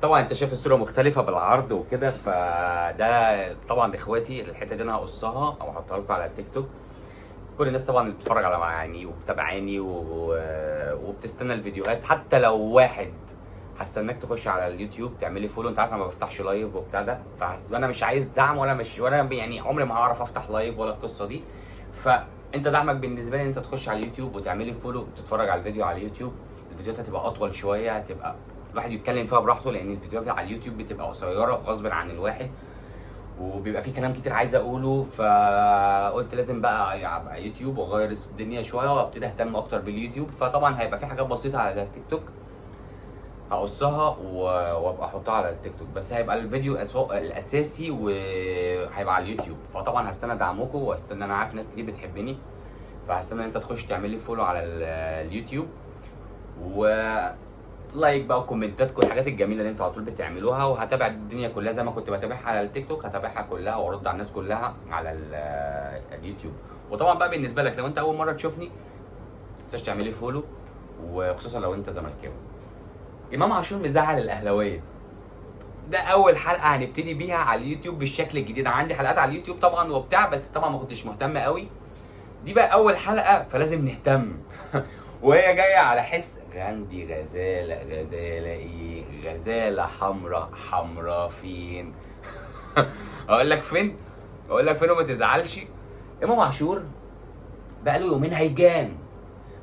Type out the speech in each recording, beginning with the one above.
طبعا انت شايف الصوره مختلفه بالعرض وكده، فده طبعا اخواتي. الحته دي انا هقصها او احطها لكم على التيك توك. كل الناس طبعا اللي بتتفرج على معاني وبتابعاني وبتستنى الفيديوهات، حتى لو واحد هستناك تخش على اليوتيوب تعملي فولو. انت عارف انا ما بفتحش لايف وبتاع ده، فانا مش عايز دعم ولا يعني عمري ما هعرف افتح لايف ولا القصه دي. فانت دعمك بالنسبه لي ان انت تخش على اليوتيوب وتعملي فولو وتتفرج على الفيديو على اليوتيوب. الفيديوهات هتبقى اطول شويه، هتبقى الواحد يتكلم فيها براحته، لان الفيديوهات على اليوتيوب بتبقى قصيره غصب عن الواحد، وبيبقى في كلام كتير عايز اقوله. فقلت لازم بقى على يوتيوب واغير الدنيا شويه وابتدي اهتم اكتر باليوتيوب. فطبعا هيبقى في حاجات بسيطه على التيك توك هقصها وابقى احطها على التيك توك، بس هيبقى الفيديو الاساسي وهيبقى على اليوتيوب. فطبعا هستنى دعمكم واستنى، انا عارف ناس كتير بتحبني، فهستنى ان انت تخش تعمل لي فولو على اليوتيوب، لايك بقى وكومنتاتكم الحاجات الجميله اللي انتوا على طول بتعملوها. وهتابع الدنيا كلها زي ما كنت بتابعها على التيك توك، هتابعها كلها وارد على الناس كلها على اليوتيوب. وطبعا بقى بالنسبه لك لو انت اول مره تشوفني ما تنساش تعمل لي فولو، وخصوصا لو انت زملكاوي. امام عاشور مزعل الاهلاويه، ده اول حلقه هنبتدي بيها على اليوتيوب بالشكل الجديد. انا عندي حلقات على اليوتيوب طبعا وبتاع، بس طبعا ما كنتش مهتم قوي. دي بقى اول حلقه فلازم نهتم. وهي جايه على حس غاندي غزاله. غزاله ايه؟ غزاله حمراء فين؟ اقول لك فين وما تزعلش. امام عاشور بقى له يومين هيجان،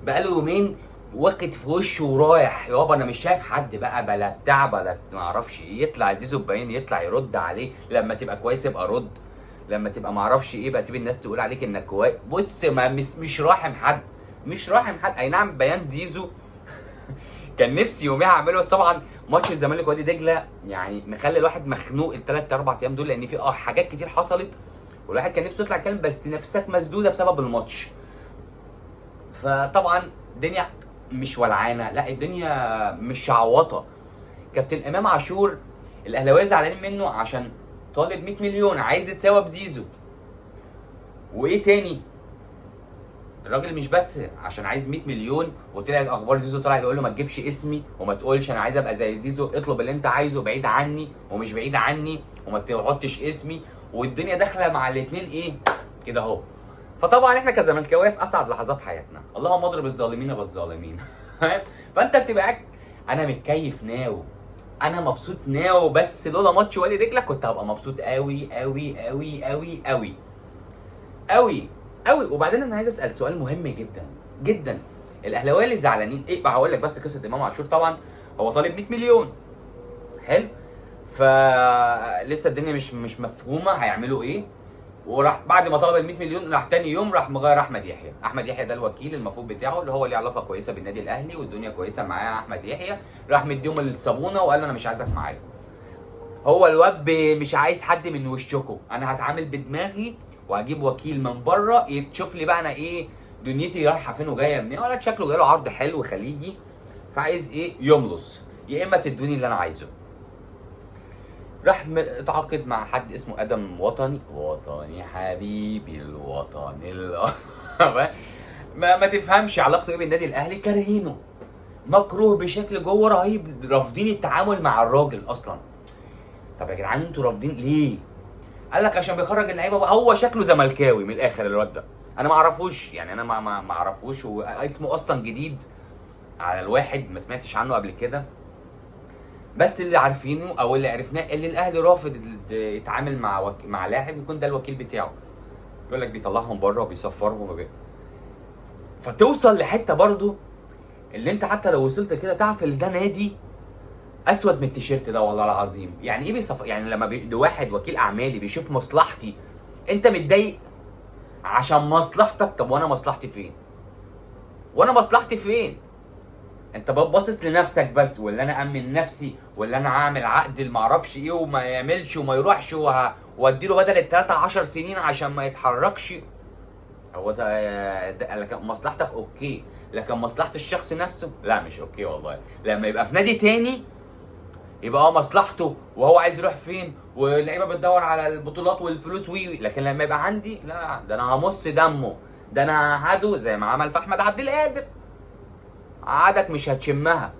بقى له يومين واخد في وشه ورايح يابا. انا مش شايف حد بقى بلا بتاع بلا ما اعرفش ايه. يطلع زيزو باين يطلع يرد عليه، لما تبقى كويس يبقى رد، لما تبقى ما اعرفش ايه بقى سيب الناس تقول عليك انك كويس. بص ما مش راحم حد، مش راحم حد. اي نعم بيان زيزو كان نفسي يوميها اعمله، بس طبعا ماتش الزمالك وادي دجله يعني مخلي الواحد مخنوق الثلاث اربع ايام دول، لان في حاجات كتير حصلت والواحد كان نفسه يطلع يتكلم، بس نفسك مسدوده بسبب الماتش. فطبعا الدنيا مش ولعانه، لا الدنيا مش شعوطه. كابتن امام عاشور الاهلاويه زعلانين منه عشان طالب 100 مليون عايز يتساوى بزيزو. وايه تاني؟ الراجل مش بس عشان عايز 100 مليون وطلعت اخبار زيزو طلع يقول له ما تجيبش اسمي وما تقولش انا عايز ابقى زي زيزو، اطلب اللي انت عايزه بعيد عني ومش بعيد عني وما تحطش اسمي. والدنيا داخله مع الاثنين ايه كده اهو. فطبعا احنا كزملكاويه في اسعد لحظات حياتنا، اللهم اضرب الظالمين بالظالمين. فانت بتبقى انا متكيف ناو، انا مبسوط ناو، بس لولا ماتش وادي دجله كنت هبقى مبسوط قوي قوي قوي قوي قوي قوي قوي. وبعدين انا عايز اسال سؤال مهم جدا جدا. الاهلاويه اللي زعلانين ايه بقى؟ هقول لك بس قصه امام عاشور. طبعا هو طالب 100 مليون، حلو، فلسه الدنيا مش مفهومه هيعملوا ايه. وراح بعد ما طلب ال 100 مليون راح تاني يوم راح مغير احمد يحيى. احمد يحيى ده الوكيل المفروض بتاعه اللي هو ليه علاقه كويسه بالنادي الاهلي والدنيا كويسه معاه. احمد يحيى راح مديهم الصابونه وقال له انا مش عايزك معايا. هو الواد مش عايز حد من وشكم، انا هتعامل بدماغي وهجيب وكيل من بره يشوف لي بقى انا ايه دنيتي رايحه فين وجايه منين. ولا شكله جاله عرض حلو خليجي فعايز ايه يملص، يا اما تدوني اللي انا عايزه. راح اتعاقد مع حد اسمه ادم وطني حبيبي الوطن ما تفهمش علاقته ايه بالنادي الاهلي. كارهينه، مكروه بشكل جوه رهيب، رافضين التعامل مع الراجل اصلا. طب يا جدعان انتوا رافضين ليه؟ قال لك عشان بيخرج اللعيبه. هو شكله زملكاوي من الاخر الواد ده، انا ما اعرفوش يعني، انا ما اعرفوش. واسمه اصلا جديد على الواحد، ما سمعتش عنه قبل كده. بس اللي عارفينه او اللي عرفناه اللي الاهلي رافض يتعامل مع لاعب يكون ده الوكيل بتاعه. يقول لك بيطلعهم بره وبيسفرهم فتوصل لحته برضو اللي انت حتى لو وصلت كده تعرف ان ده نادي اسود من التيشيرت ده والله العظيم. يعني ايه يعني لما واحد وكيل اعمالي بيشوف مصلحتي انت متضايق عشان مصلحتك. طب وانا مصلحتي فين؟ انت باصص لنفسك بس، ولا انا امن نفسي، ولا انا اعمل عقد معرفش ايه وما يعملش وما يروحش واديله بدل التلاتة 10 سنين عشان ما يتحركش. هو لكن مصلحتك اوكي، لكن مصلحة الشخص نفسه لا مش اوكي والله. لما يبقى في نادي تاني يبقى مصلحته وهو عايز يروح فين واللعيبه بتدور على البطولات والفلوس لكن لما يبقى عندي لا، ده انا همص دمه، ده انا ههده زي ما عمل في احمد عبد القادر. عادك مش هتشمها.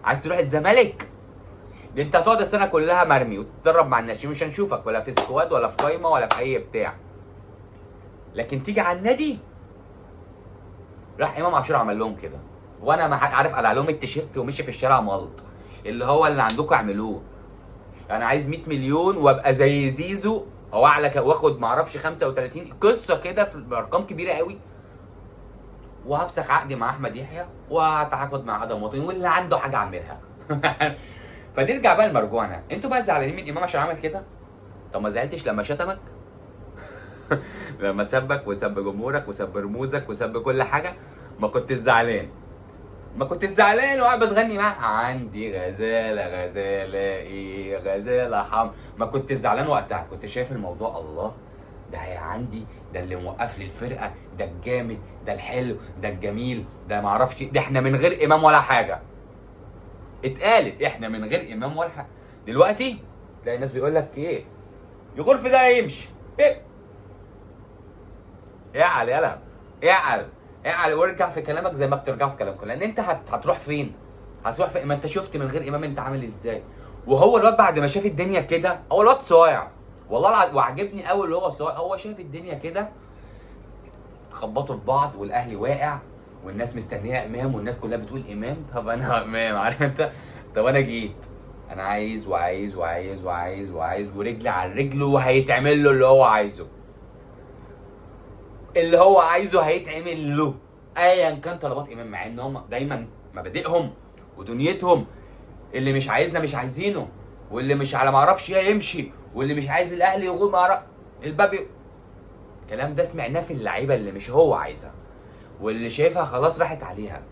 عايز تروح الزمالك؟ دي انت هتقعد السنه كلها مرمي وتتدرب مع الناشئين، مش هنشوفك ولا في سكواد ولا في قايمه ولا في اي بتاع. لكن تيجي على النادي، راح امام عاشور عمل لهم كده، وانا ما عارف قلع لهم التيشيرت ومشي في الشارع ملط، اللي هو اللي عندكم اعملوه. انا عايز 100 مليون وابقى زي زيزو او اعلى، واخد ما اعرفش 35 قصه كده في ارقام كبيره قوي، وهفسخ عقدي مع احمد يحيى وهتعاقد مع ادم وطني، واللي عنده حاجه اعملها. فنرجع بقى لمرجوعنا، انتوا بقى زعلانين من امام عشان عمل كده؟ طب ما زعلتش لما شتمك؟ لما سبك وسب جمهورك وسب رموزك وسب كل حاجه؟ ما كنتش زعلان؟ ما كنتش زعلان وقاعد بتغني معاه عندي غزاله غزاله ايه غزاله ما كنتش زعلان وقتها، كنت شايف الموضوع الله، ده هي عندي، ده اللي موقف لي الفرقه، ده الجامد، ده الحلو، ده الجميل، ده معرفش، ده احنا من غير امام ولا حاجه. اتقالت احنا من غير امام ولا حاجه. دلوقتي تلاقي الناس بيقول لك ايه، يغور في ده يمشي ايه، اعل يلا، اعل اعل وارجع في كلامك زي ما بترجعوا في كلامكم، لان انت هتروح فين؟ هتروح فين؟ ما انت شفت من غير امام انت عامل ازاي. وهو الواد بعد ما شاف الدنيا كده، هو الواد صايع والله وعجبني قوي اللي هو صايع، هو شاف الدنيا كده خبطوا في بعض والاهلي واقع والناس مستنيه امام والناس كلها بتقول امام، طب انا امام عارف انت، طب انا جيت انا عايز وعايز وعايز وعايز وعايز ورجلي على رجله وهيتعمل له اللي هو عايزه، اللي هو عايزه هيتعمل له ايا كان طلبات امام، مع ان هم دايما مبادئهم ودنيتهم اللي مش عايزنا مش عايزينه، واللي مش على ما اعرفش ايه يمشي، واللي مش عايز الاهلي يغور ما الباب الكلام ده سمعناه في اللعيبه اللي مش هو عايزها واللي شايفها خلاص راحت عليها.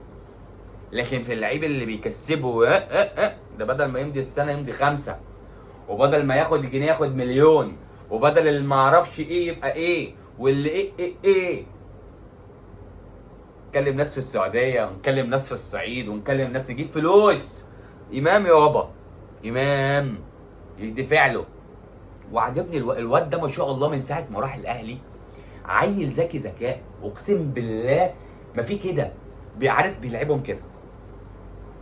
لكن في اللعيبه اللي بيكسبوا ده بدل ما يمضي السنه يمضي 5، وبدل ما ياخد الجنيه ياخد مليون، وبدل اللي ما اعرفش ايه يبقى ايه، واللي ايه. نكلم ناس في السعوديه ونكلم ناس في الصعيد ونكلم ناس نجيب فلوس. امام يابا، امام يدفع له. وعجبني الواد ده ما شاء الله من ساعه ما راح الاهلي، عيل ذكي ذكاء اقسم بالله ما في كده، بيعرف بيلعبهم كده،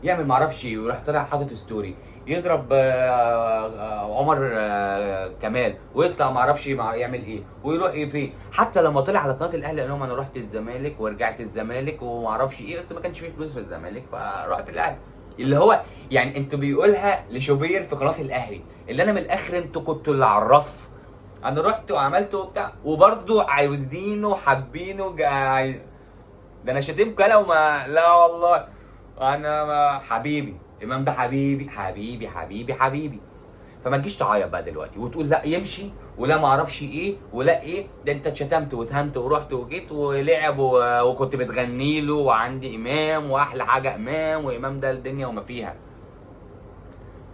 يعمل معرفش ويروح طالع حاطط ستوري يضرب عمر كمال ويطلع معرفش يعمل ايه ويروح ايه فين. حتى لما طلع على قناه الاهلي قال لهم انا رحت الزمالك ورجعت الزمالك ومعرفش ايه، بس ما كانش فيه فلوس في الزمالك فرحت الاهلي. اللي هو يعني انتوا بيقولها لشوبير في قناه الاهلي، اللي انا من الاخر انتوا كنتوا اللي عرف انا رحت وعملت وبتاع، وبرضه عاوزينه حابينه ده انا شتمك انا وما لا والله انا ما حبيبي امام ده حبيبي حبيبي حبيبي حبيبي. فما تجيش تعيط بقى دلوقتي وتقول لا يمشي ولا ما اعرفش ايه ولا ايه، ده انت اتشتمت واتهنت ورحت وجيت ولعب وكنت بتغني له وعندي امام واحلى حاجه امام وامام ده الدنيا وما فيها.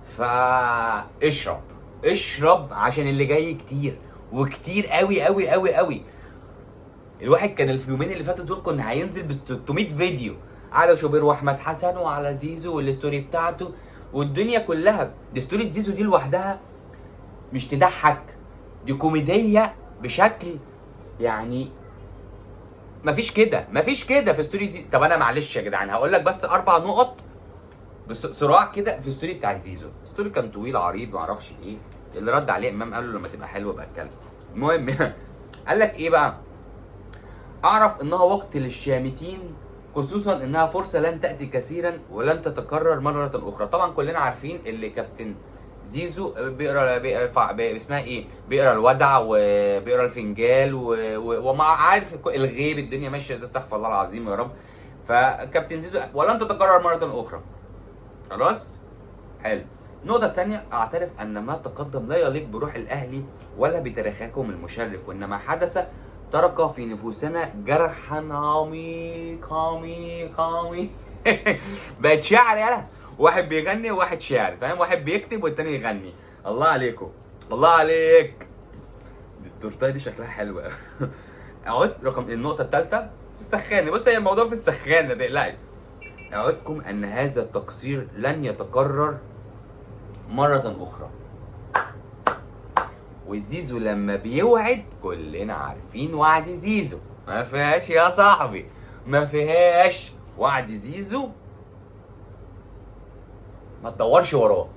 فاشرب اشرب عشان اللي جاي كتير وكتير قوي قوي قوي قوي. الواحد كان اليومين اللي فاتوا دول كنا هينزل ب 600 فيديو على شوبير واحمد حسن وعلى زيزو والستوري بتاعته والدنيا كلها. دي ستوري زيزو دي لوحدها مش تضحك، دي كوميديه بشكل يعني مفيش كده في ستوري زيزو. طب انا معلش يا جدعان هقول لك بس 4 نقط بس صراع كده في ستوري بتاع زيزو. ستوري كان طويل عريض معرفش ايه، اللي رد عليه امام قال له لما تبقى حلوه بقى اتكلم. المهم قال لك ايه بقى، اعرف انها وقت للشامتين خصوصا انها فرصه لن تاتي كثيرا ولن تتكرر مره اخرى. طبعا كلنا عارفين اللي كابتن زيزو بيقرا اسمها ايه، بيقرا الودع وبيقرا الفنجال ومع عارف الغيب الدنيا ماشيه ازاي، استغفر الله العظيم يا رب. فكابتن زيزو ولن تتكرر مره اخرى خلاص حلو. النقطة الثانية اعترف ان ما تقدم لا يليق بروح الاهلي ولا بتاريخكم المشرف، وانما حدث ترك في نفوسنا جرحا عميق عميق عميق. بقت شعر يالا، واحد بيغني وواحد شاعر فاهم، واحد بيكتب والتاني يغني. الله عليكم الله عليك. التورتايه دي شكلها حلو قوي. اعود رقم النقطة الثالثة في السخان. بص هي الموضوع في السخان ما تقلقش. اعودكم ان هذا التقصير لن يتكرر مرة اخرى. وزيزو لما بيوعد كلنا عارفين وعد زيزو ما فيهاش يا صاحبي، ما فيهاش. وعد زيزو ما تدورش وراه،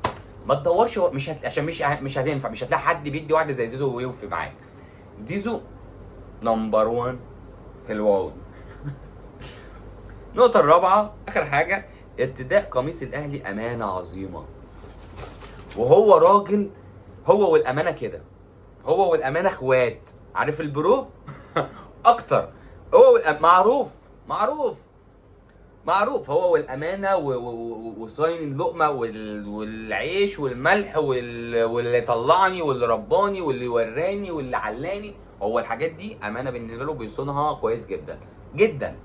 ما تدورش وراه. عشان مش هتنفع، مش هتلاقي حد بيدي واحده زي زيزو ويوفي معاك. زيزو نمبر 1 في الواو. النقطة الرابعة آخر حاجة، ارتداء قميص الأهلي أمانة عظيمة. وهو راجل، هو والأمانة كده، هو والأمانة إخوات، عارف البرو؟ أكتر. هو معروف معروف معروف، هو والأمانة وصاين اللقمة والعيش والملح واللي طلعني واللي رباني واللي وراني واللي علاني، هو الحاجات دي أمانة بالنسبة له بيصونها كويس جدا جدا.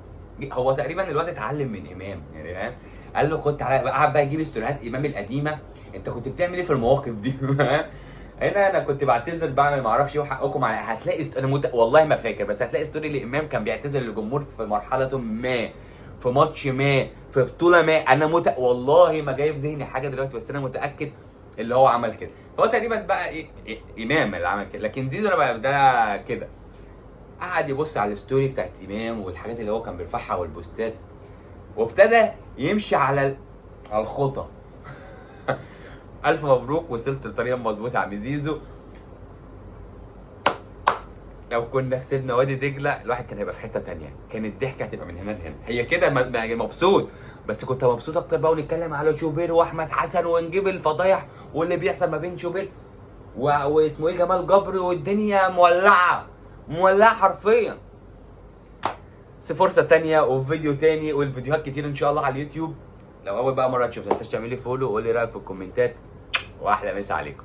هو تقريبا الواد اتعلم من إمام، يعني فاهم؟ قال له خد تعالى، قعد بقى يجيب استوريهات إمام القديمة، أنت كنت بتعمل إيه في المواقف دي؟ هنا انا كنت بعتذر بعمل معرفش ايه وحقكم على، هتلاقي والله ما فاكر، بس هتلاقي ستوري لامام كان بيعتذر للجمهور في مرحله ما، في ماتش ما، في بطوله ما. انا والله ما جاي في ذهني حاجه دلوقتي، بس انا متاكد اللي هو عمل كده. فهو تقريبا بقى امام اللي عمل كده. لكن زيزو انا بقى ده كده قعد يبص على الستوري بتاعت امام والحاجات اللي هو كان بيرفعها والبوستات، وابتدى يمشي على الخطى. الف مبروك، وصلت للطريقه المظبوطه يا عم زيزو. لو كنا كسبنا وادي دجله الواحد كان هيبقى في حته تانية، كانت الضحكه هتبقى من هنا لهنا. هي كده مبسوط، بس كنت مبسوط اكتر بقى ونتكلم على شوبير واحمد حسن ونجيب الفضايح واللي بيحصل ما بين شوبير واسمه ايه جمال جبر، والدنيا مولعه مولعه حرفيا. بس فرصه تانية وفي فيديو تاني، والفيديوهات كتير ان شاء الله على اليوتيوب. لو اول بقى مره تشوف، ما تنساش تعملي فولو وقولي رايك في الكومنتات، واحلى مسا عليكم.